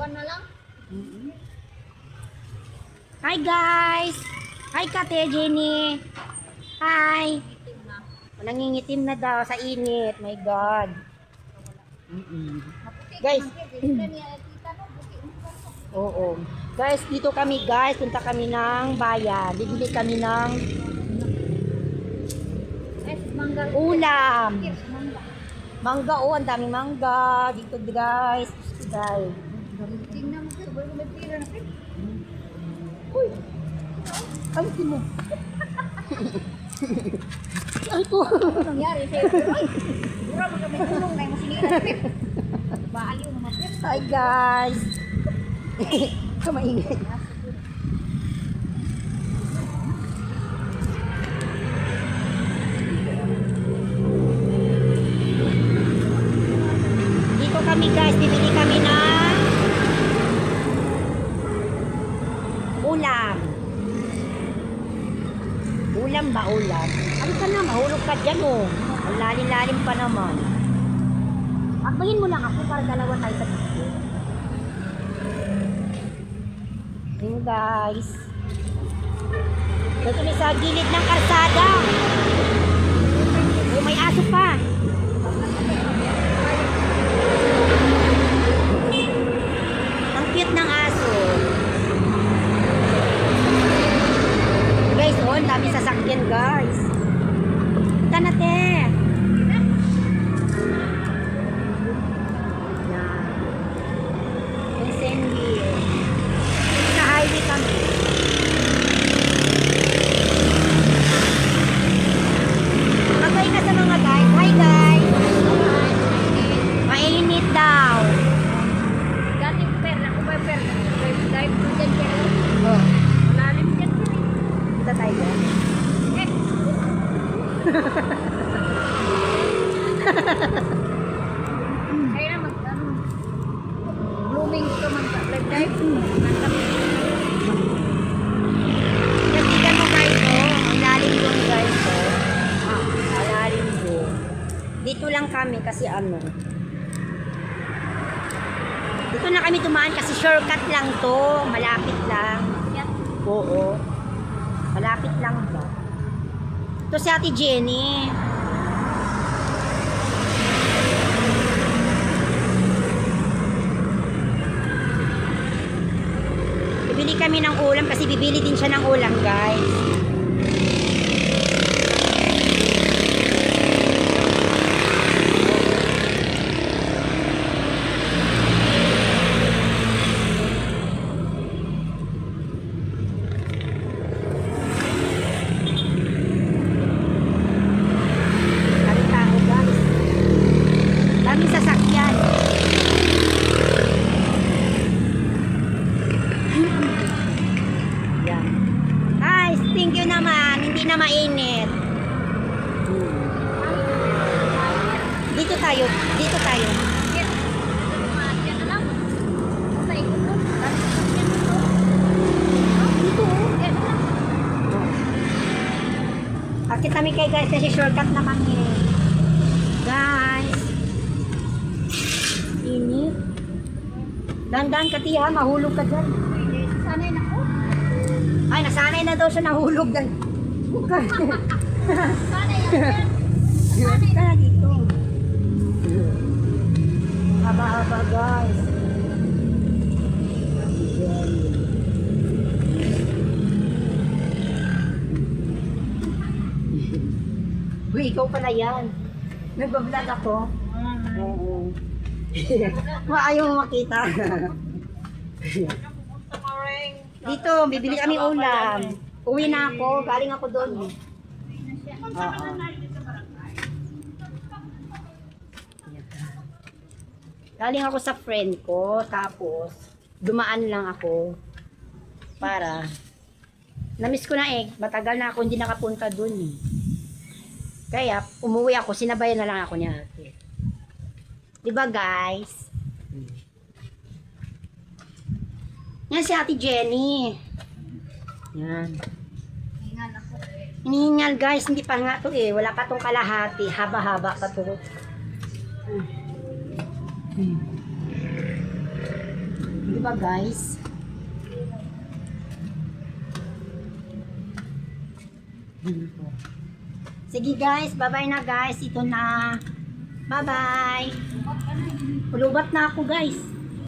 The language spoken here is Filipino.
Dalawa na lang. Hi guys! Hi Kate Jenny! Hi! Nangingitim na daw sa init. My God. Guys. Oo. Guys, dito kami guys. Punta kami ng bayan. Bibili kami ng ulam. Mangga, oh, ang daming mangga. Dito guys. Guys. Tingnan mo sir, bago may pira na sir. Uy! Ay, mo. Ay ko. Ano nangyari sir? Dura mo kami tulong na yung sinira sir. Baaliw naman sir. Hi guys. Kamaingay. Dito kami guys, bibili kami ng ulam. Ulam ba ulam? Ano ka na, mahulog ka dyan oh. Ang lalim-lalim pa naman. Akbayin mo lang ako para dalawa tayo sa video. Yun guys. Dito kami sa gilid ng karsada. Oh, may aso pa. Ang cute ng aso. Guys, oh, ang dami sasakyan guys. Punta na te. Magay ka sa mga guys. Hi guys. Mainit daw. Dating per, ako ba per? Dive po dyan pero. Oh, Malalim dyan sir. punta tayo guys. Eh. Kaya na mag ano. Blooming ko man sa dive. Nagtigan mo guys oh. Ang lalim doon guys oh. Ang lalim doon. Dito lang kami kasi ano. Dito na kami tumaan kasi shortcut lang to. Malapit lang. Oo. Malapit lang ba? Ito si Ate Jenny. Bibili kami ng ulam kasi bibili din siya ng ulam guys. Daming tao guys. Daming sasakyan. Yan. Guys, thank you naman. Hindi na mainit. Dito tayo. Dito tayo. Yan na lang. Sa ikot mo. Dito. Yan na lang. Akit kami kay guys kasi shortcut na kami. Guys. Init. Dandan ka tiya, mahulog ka dyan. Sanay na ko. Ay, nasanay na daw siya nahulog dyan. Sanay yan sir. Sanay na dito. Haba-haba guys. Uy, ikaw pala yan. Nagbablog ako. Oo. Ayaw mo makita. Dito, bibili kami ulam. Uwi na ako. Galing ako doon. Oo. Galing ako sa friend ko. Tapos, dumaan lang ako. Para, namiss ko na eh. Matagal na ako hindi nakapunta doon eh. Kaya, umuwi ako. Sinabayan na lang ako niya. Diba guys? Yan si Ate Jenny. Yan. Hingan ako. Hinihingal guys, hindi pa nga to eh. Wala pa tong kalahati. Haba-haba pa to. ba guys? Sige guys, bye-bye na guys. Ito na. Bye-bye. Ulubat na ako guys.